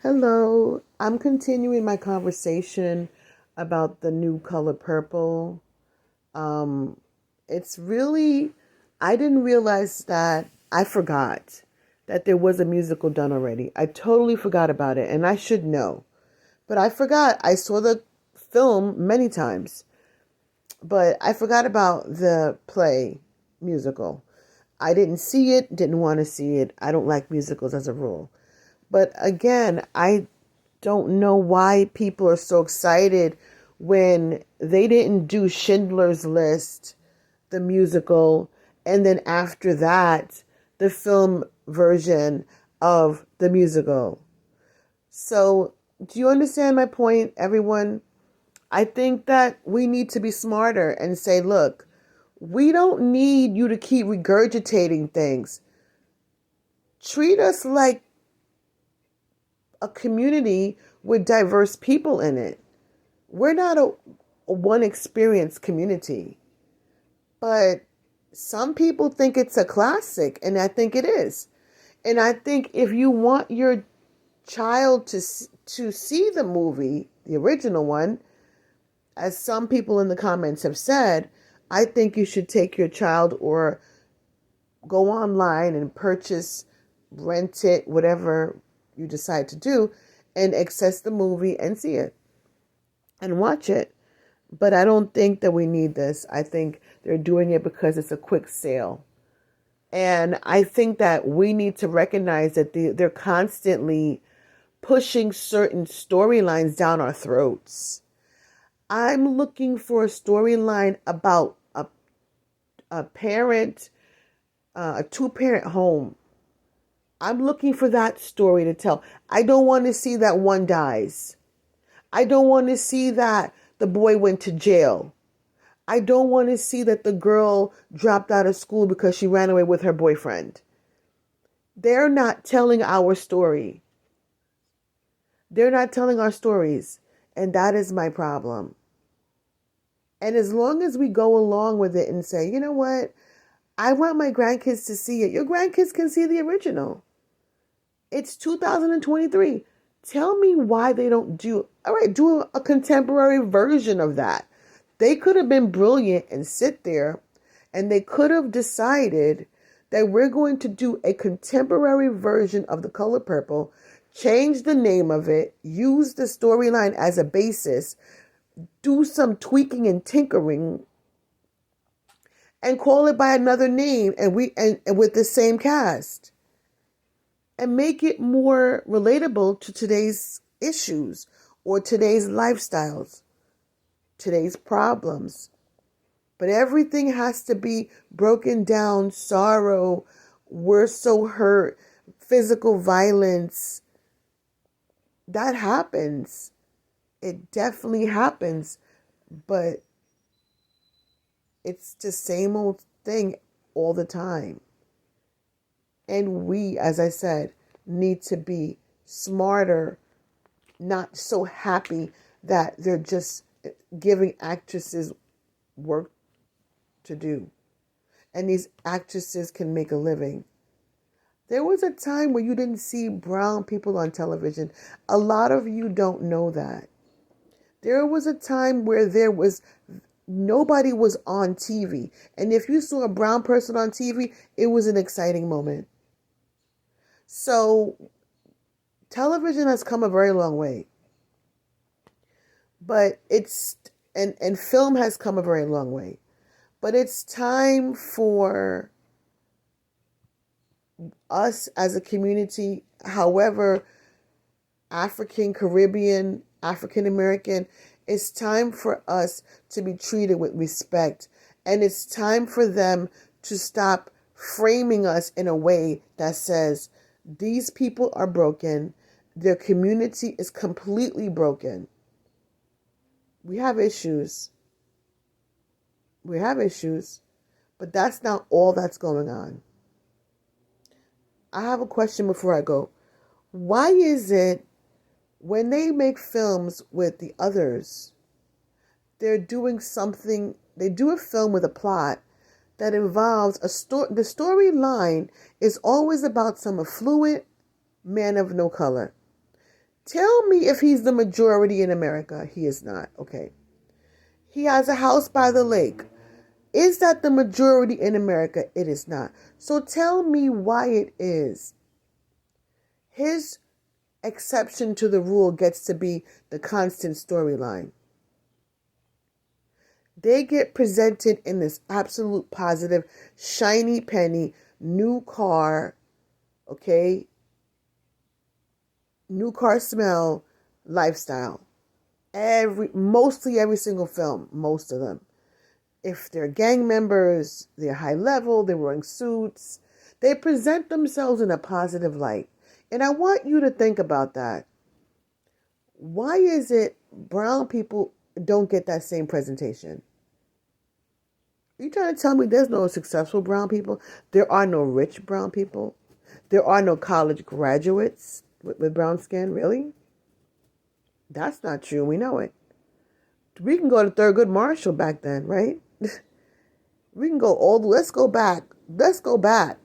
Hello, I'm continuing my conversation about the new color purple. Um, it's really, I didn't realize that I forgot that there was a musical done already. I totally forgot about it, and I should know. But I forgot. I saw the film many times, but I forgot about the play musical. I didn't see it, didn't want to see it. I don't like musicals as a rule. But again, I don't know why people are so excited when they didn't do Schindler's List, the musical, and then after that, the film version of the musical. So, do you understand my point, everyone? I think that we need to be smarter and say, look, we don't need you to keep regurgitating things. Treat us like a community with diverse people in it. We're not a one experience community, but some people think it's a classic, and I think it is. And I think if you want your child to see the movie, the original one, as some people in the comments have said, I think you should take your child or go online and purchase, rent it, whatever you decide to do, and access the movie and see it and watch it. But I don't think that we need this. I think they're doing it because it's a quick sale. And I think that we need to recognize that they're constantly pushing certain storylines down our throats. I'm looking for a storyline about a parent, a two-parent home. I'm looking for that story to tell. I don't want to see that one dies. I don't want to see that the boy went to jail. I don't want to see that the girl dropped out of school because she ran away with her boyfriend. They're not telling our story. They're not telling our stories. And that is my problem. And as long as we go along with it and say, you know what? I want my grandkids to see it. Your grandkids can see the original. It's 2023. Tell me why they don't do a contemporary version of that. They could have been brilliant and sit there and they could have decided that we're going to do a contemporary version of The Color Purple, change the name of it, use the storyline as a basis, do some tweaking and tinkering, and call it by another name and with the same cast. And make it more relatable to today's issues or today's lifestyles, today's problems. But everything has to be broken down, sorrow, we're so hurt, physical violence. That happens. It definitely happens. But it's the same old thing all the time. And we, as I said, need to be smarter, not so happy that they're just giving actresses work to do. And these actresses can make a living. There was a time where you didn't see brown people on television. A lot of you don't know that. There was a time where nobody was on TV. And if you saw a brown person on TV, it was an exciting moment. So television has come a very long way. But and film has come a very long way. But it's time for us as a community, however, African, Caribbean, African American, it's time for us to be treated with respect. And it's time for them to stop framing us in a way that says, these people are broken. Their community is completely broken. We have issues. We have issues. But that's not all that's going on. I have a question before I go. Why is it when they make films with the others, they're doing something, they do a film with a plot that involves the storyline is always about some affluent man of no color. Tell me if he's the majority in America. He is not. Okay. He has a house by the lake. Is that the majority in America? It is not. So tell me why it is. His exception to the rule gets to be the constant storyline. They get presented in this absolute positive, shiny penny, new car, okay? New car smell lifestyle. Mostly every single film, most of them. If they're gang members, they're high level, they're wearing suits, they present themselves in a positive light. And I want you to think about that. Why is it brown people don't get that same presentation? Are you trying to tell me there's no successful brown people? There are no rich brown people? There are no college graduates with brown skin? Really? That's not true. We know it. We can go to Thurgood Marshall back then, right? We can go let's go back. Let's go back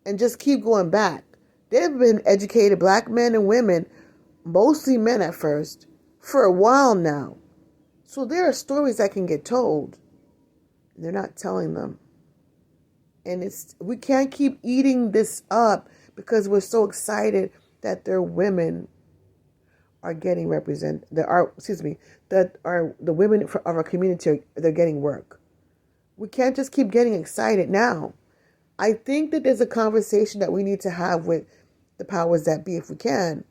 and just keep going back. There have been educated black men and women, mostly men at first, for a while now. So there are stories that can get told. They're not telling them. And we can't keep eating this up because we're so excited that their women are getting represented. That are the women of our community, they're getting work. We can't just keep getting excited now. I think that there's a conversation that we need to have with the powers that be, if we can,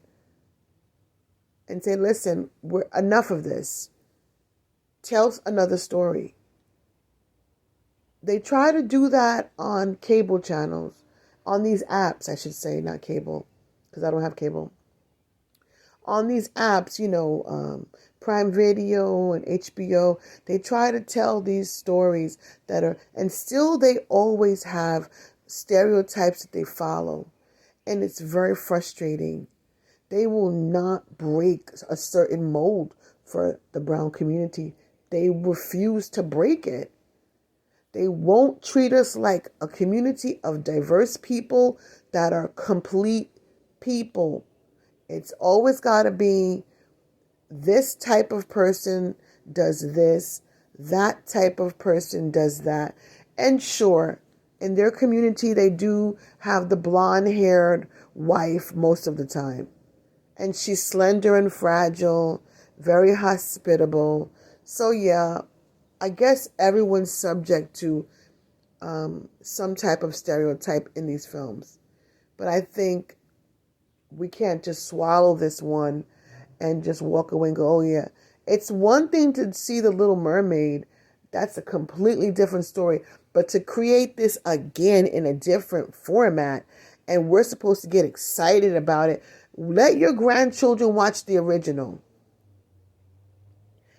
and say, listen, we're enough of this. Tell us another story. They try to do that on cable channels, on these apps, I should say, not cable, because I don't have cable. On these apps, Prime Video and HBO, they try to tell these stories and still they always have stereotypes that they follow. And it's very frustrating. They will not break a certain mold for the brown community. They refuse to break it. They won't treat us like a community of diverse people that are complete people. It's always got to be this type of person does this, that type of person does that. And sure, in their community, they do have the blonde-haired wife most of the time. And she's slender and fragile, very hospitable. So yeah, I guess everyone's subject to some type of stereotype in these films. But I think we can't just swallow this one and just walk away and go, oh yeah. It's one thing to see The Little Mermaid. That's a completely different story. But to create this again in a different format, and we're supposed to get excited about it, let your grandchildren watch the original.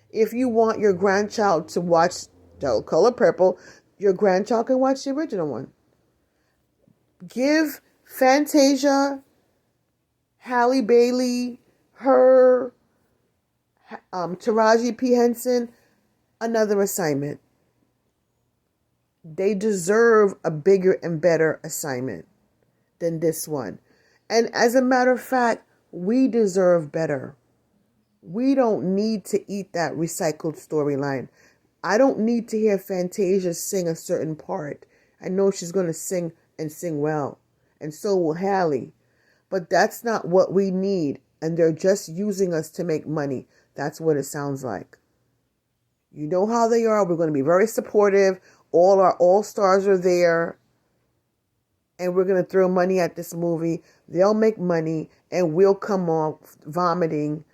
If you want your grandchild to watch The Color Purple, your grandchild can watch the original one. Give Fantasia, Halle Bailey, Taraji P. Henson another assignment. They deserve a bigger and better assignment than this one. And as a matter of fact, we deserve better. We don't need to eat that recycled storyline. I don't need to hear Fantasia sing a certain part. I know she's going to sing and sing well. And so will Halle. But that's not what we need. And they're just using us to make money. That's what it sounds like. You know how they are. We're going to be very supportive. All our all-stars are there. And we're going to throw money at this movie. They'll make money. And we'll come off vomiting.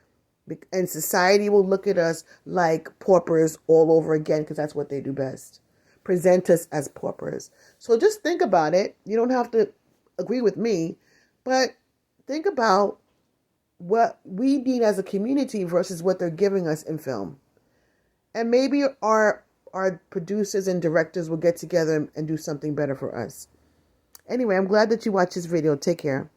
And society will look at us like paupers all over again, because that's what they do best. Present us as paupers. So just think about it. You don't have to agree with me, but think about what we need as a community versus what they're giving us in film. And maybe our producers and directors will get together and do something better for us. Anyway, I'm glad that you watched this video. Take care.